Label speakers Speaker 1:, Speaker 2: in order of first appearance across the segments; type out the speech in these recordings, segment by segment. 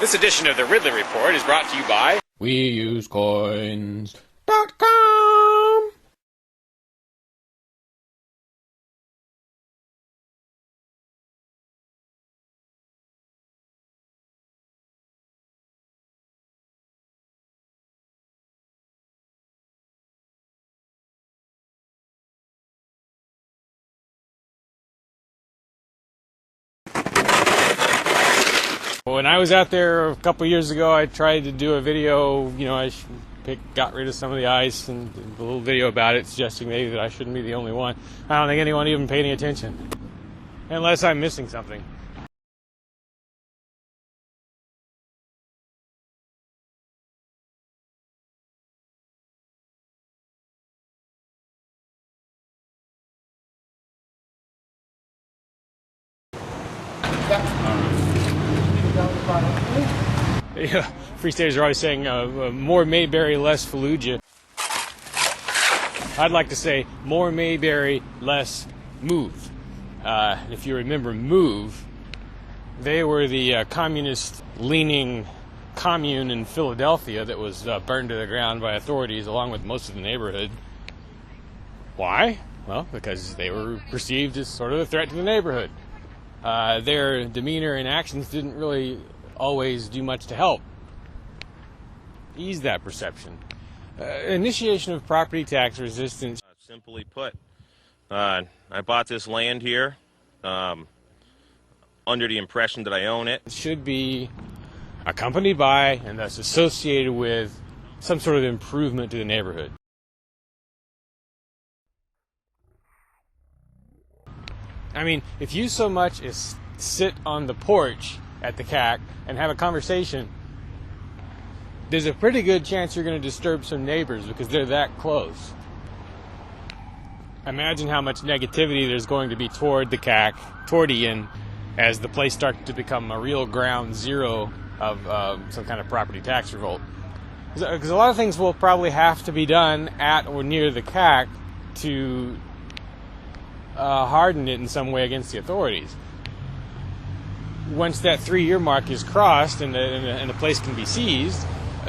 Speaker 1: This edition of the Ridley Report is brought to you by WeUseCoins.com. When I was out there a couple years ago, I tried to do a video, I got rid of some of the ice and did a little video about it, suggesting maybe that I shouldn't be the only one. I don't think anyone even paid any attention, unless I'm missing something. Yeah, Free Staters are always saying more Mayberry, less Fallujah. I'd like to say more Mayberry, less Move. If you remember Move, they were the communist-leaning commune in Philadelphia that was burned to the ground by authorities along with most of the neighborhood. Why? Well, because they were perceived as sort of a threat to the neighborhood. Their demeanor and actions didn't really always do much to help ease that perception. Initiation of property tax resistance.
Speaker 2: Simply put, I bought this land here under the impression that I own it.
Speaker 1: It should be accompanied by and thus associated with some sort of improvement to the neighborhood. I mean, if you so much as sit on the porch at the CAC and have a conversation, there's a pretty good chance you're going to disturb some neighbors because they're that close. Imagine how much negativity there's going to be toward the CAC, toward Ian, as the place starts to become a real ground zero of some kind of property tax revolt. Because a lot of things will probably have to be done at or near the CAC to harden it in some way against the authorities. Once that 3-year mark is crossed and the place can be seized,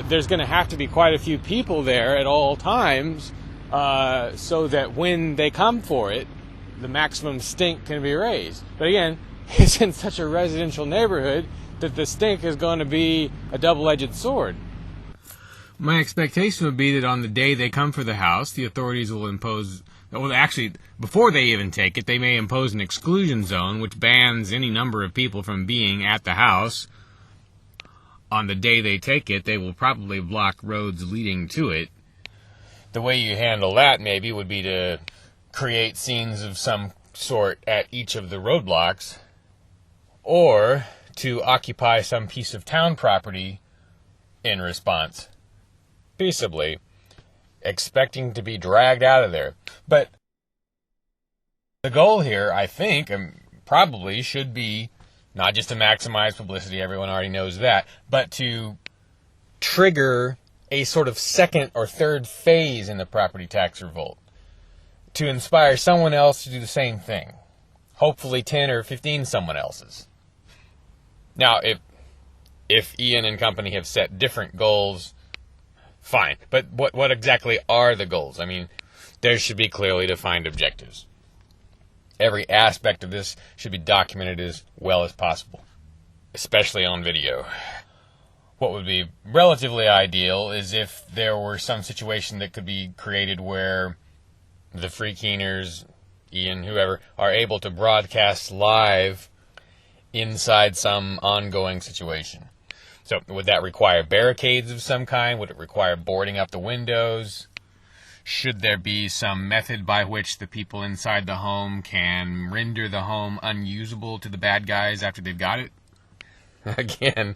Speaker 1: there's going to have to be quite a few people there at all times so that when they come for it, the maximum stink can be raised. But again, it's in such a residential neighborhood that the stink is going to be a double-edged sword. My expectation would be that on the day they come for the house, the authorities will impose... Well, actually, before they even take it, they may impose an exclusion zone, which bans any number of people from being at the house. On the day they take it, they will probably block roads leading to it. The way you handle that, maybe, would be to create scenes of some sort at each of the roadblocks, or to occupy some piece of town property in response, peaceably, expecting to be dragged out of there. But the goal here, I think, probably should be not just to maximize publicity, everyone already knows that, but to trigger a sort of second or third phase in the property tax revolt, to inspire someone else to do the same thing, hopefully 10 or 15 someone else's. Now, if Ian and company have set different goals, fine. But what exactly are the goals? I mean, there should be clearly defined objectives. Every aspect of this should be documented as well as possible, especially on video. What would be relatively ideal is if there were some situation that could be created where the free keeners, Ian, whoever, are able to broadcast live inside some ongoing situation. So would that require barricades of some kind? Would it require boarding up the windows? Should there be some method by which the people inside the home can render the home unusable to the bad guys after they've got it? Again,